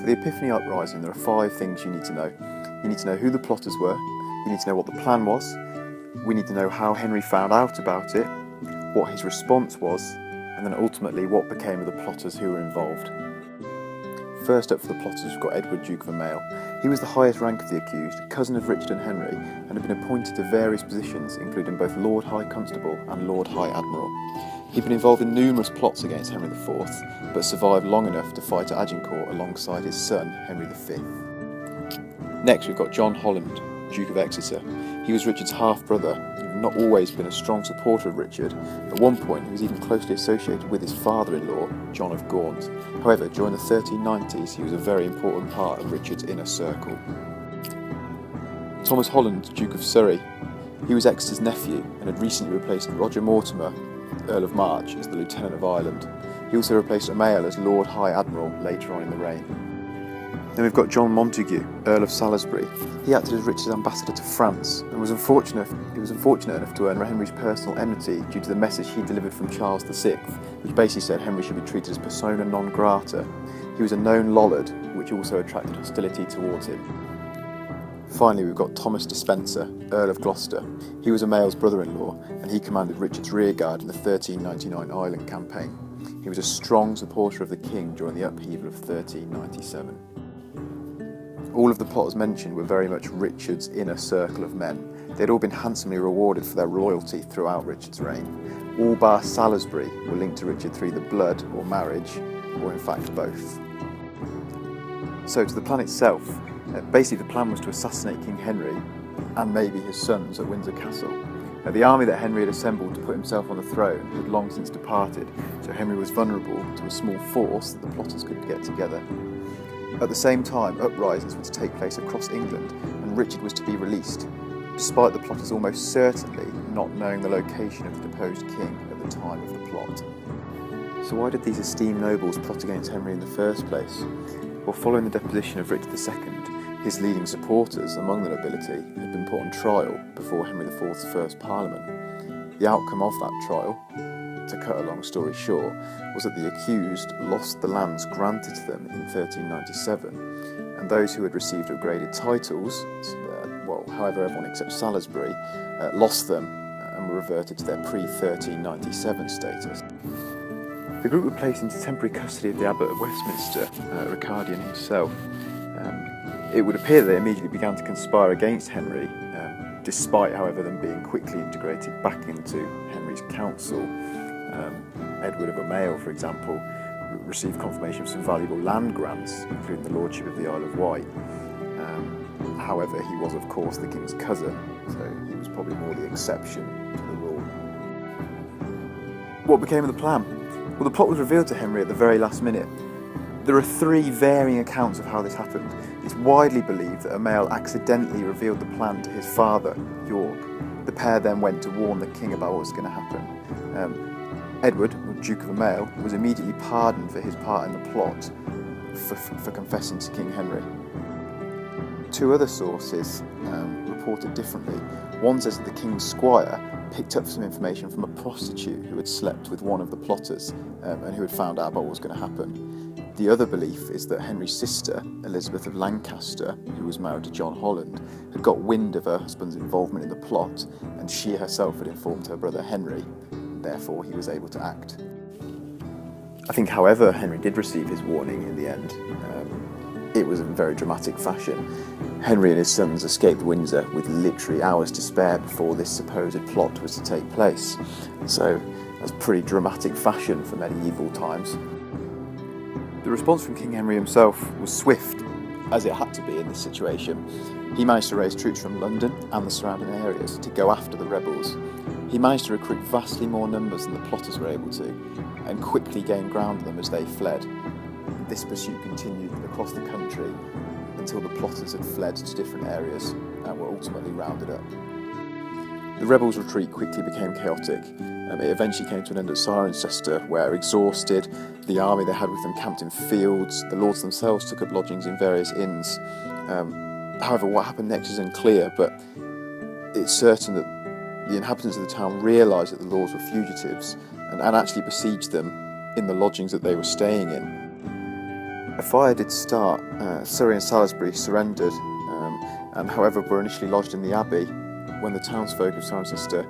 For the Epiphany Uprising, there are 5 things you need to know. You need to know who the plotters were, you need to know what the plan was, we need to know how Henry found out about it, what his response was, and then ultimately what became of the plotters who were involved. First up for the plotters, we've got Edward, Duke of Aumale. He was the highest rank of the accused, cousin of Richard and Henry, and had been appointed to various positions, including both Lord High Constable and Lord High Admiral. He'd been involved in numerous plots against Henry IV, but survived long enough to fight at Agincourt alongside his son, Henry V. Next, we've got John Holland, Duke of Exeter. He was Richard's half-brother, and had not always been a strong supporter of Richard. At one point, he was even closely associated with his father-in-law, John of Gaunt. However, during the 1390s, he was a very important part of Richard's inner circle. Thomas Holland, Duke of Surrey. He was Exeter's nephew, and had recently replaced Roger Mortimer, Earl of March, as the Lieutenant of Ireland. He also replaced Aumale as Lord High Admiral later on in the reign. Then we've got John Montague, Earl of Salisbury. He acted as Richard's ambassador to France and was unfortunate enough to earn Henry's personal enmity due to the message he delivered from Charles VI, which basically said Henry should be treated as persona non grata. He was a known lollard, which also attracted hostility towards him. Finally, we've got Thomas Despenser, Earl of Gloucester. He was Aumale's brother-in-law, and he commanded Richard's rearguard in the 1399 Ireland campaign. He was a strong supporter of the king during the upheaval of 1397. All of the plotters mentioned were very much Richard's inner circle of men. They'd all been handsomely rewarded for their loyalty throughout Richard's reign. All bar Salisbury were linked to Richard through either blood or marriage, or in fact both. So to the plan itself, basically the plan was to assassinate King Henry and maybe his sons at Windsor Castle. The army that Henry had assembled to put himself on the throne had long since departed, so Henry was vulnerable to a small force that the plotters could get together. At the same time, uprisings were to take place across England, and Richard was to be released, despite the plotters almost certainly not knowing the location of the deposed king at the time of the plot. So why did these esteemed nobles plot against Henry in the first place? Well, following the deposition of Richard II, his leading supporters among the nobility had been put on trial before Henry IV's first Parliament. The outcome of that trial, to cut a long story short, was that the accused lost the lands granted to them in 1397, and those who had received upgraded titles, however everyone except Salisbury, lost them and were reverted to their pre-1397 status. The group were placed into temporary custody of the Abbot of Westminster, Ricardian himself. It would appear that they immediately began to conspire against Henry, despite, however, them being quickly integrated back into Henry's council. Edward of Aumale, for example, received confirmation of some valuable land grants, including the lordship of the Isle of Wight. However, he was, of course, the king's cousin, so he was probably more the exception to the rule. What became of the plan? Well, the plot was revealed to Henry at the very last minute. There are 3 varying accounts of how this happened. It's widely believed that Aumale accidentally revealed the plan to his father, York. The pair then went to warn the king about what was going to happen. Edward, Duke of Aumale, was immediately pardoned for his part in the plot for confessing to King Henry. 2 other sources report it differently. One says that the king's squire picked up some information from a prostitute who had slept with one of the plotters and who had found out about what was going to happen. The other belief is that Henry's sister, Elizabeth of Lancaster, who was married to John Holland, had got wind of her husband's involvement in the plot, and she herself had informed her brother Henry. Therefore, he was able to act. I think, however, Henry did receive his warning in the end. It was in very dramatic fashion. Henry and his sons escaped Windsor with literally hours to spare before this supposed plot was to take place. So that's pretty dramatic fashion for medieval times. The response from King Henry himself was swift, as it had to be in this situation. He managed to raise troops from London and the surrounding areas to go after the rebels. He managed to recruit vastly more numbers than the plotters were able to, and quickly gained ground on them as they fled. This pursuit continued across the country until the plotters had fled to different areas and were ultimately rounded up. The rebels' retreat quickly became chaotic. It eventually came to an end at Cirencester, where, exhausted, the army they had with them camped in fields. The lords themselves took up lodgings in various inns. However, what happened next is unclear, but it's certain that the inhabitants of the town realised that the lords were fugitives and actually besieged them in the lodgings that they were staying in. A fire did start. Surrey and Salisbury surrendered, and however were initially lodged in the abbey. When the townsfolk of Cirencester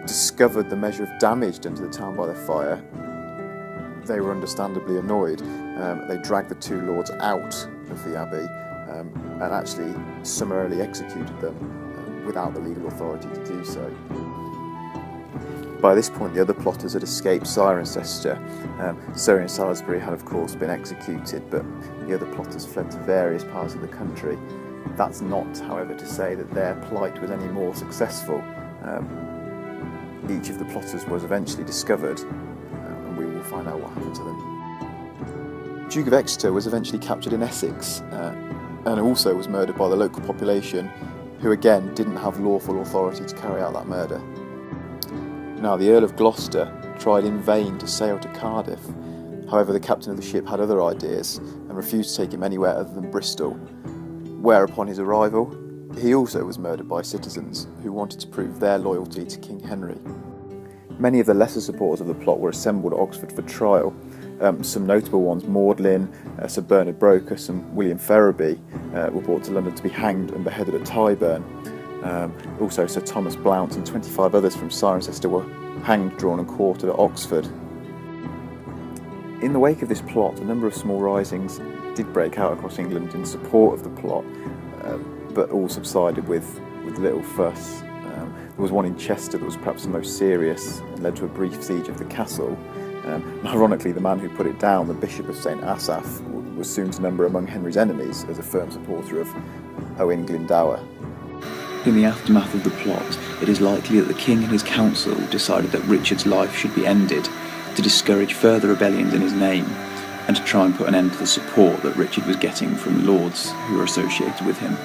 discovered the measure of damage done to the town by the fire, they were understandably annoyed. They dragged the two lords out of the abbey and actually summarily executed them without the legal authority to do so. By this point, the other plotters had escaped Cirencester. Surrey and Salisbury had, of course, been executed, but the other plotters fled to various parts of the country. That's not, however, to say that their plight was any more successful. Each of the plotters was eventually discovered, and we will find out what happened to them. The Duke of Exeter was eventually captured in Essex, and also was murdered by the local population, who again didn't have lawful authority to carry out that murder. Now, the Earl of Gloucester tried in vain to sail to Cardiff. However, the captain of the ship had other ideas and refused to take him anywhere other than Bristol, where upon his arrival, he also was murdered by citizens who wanted to prove their loyalty to King Henry. Many of the lesser supporters of the plot were assembled at Oxford for trial. Some notable ones, Magdalen, Sir Bernard Brocas and William Ferraby, were brought to London to be hanged and beheaded at Tyburn. Also Sir Thomas Blount and 25 others from Cirencester were hanged, drawn and quartered at Oxford. In the wake of this plot, a number of small risings did break out across England in support of the plot, but all subsided with little fuss. There was one in Chester that was perhaps the most serious and led to a brief siege of the castle. And ironically, the man who put it down, the Bishop of St Asaph, was soon to number among Henry's enemies as a firm supporter of Owen Glendower. In the aftermath of the plot, it is likely that the king and his council decided that Richard's life should be ended, to discourage further rebellions in his name, and to try and put an end to the support that Richard was getting from lords who were associated with him.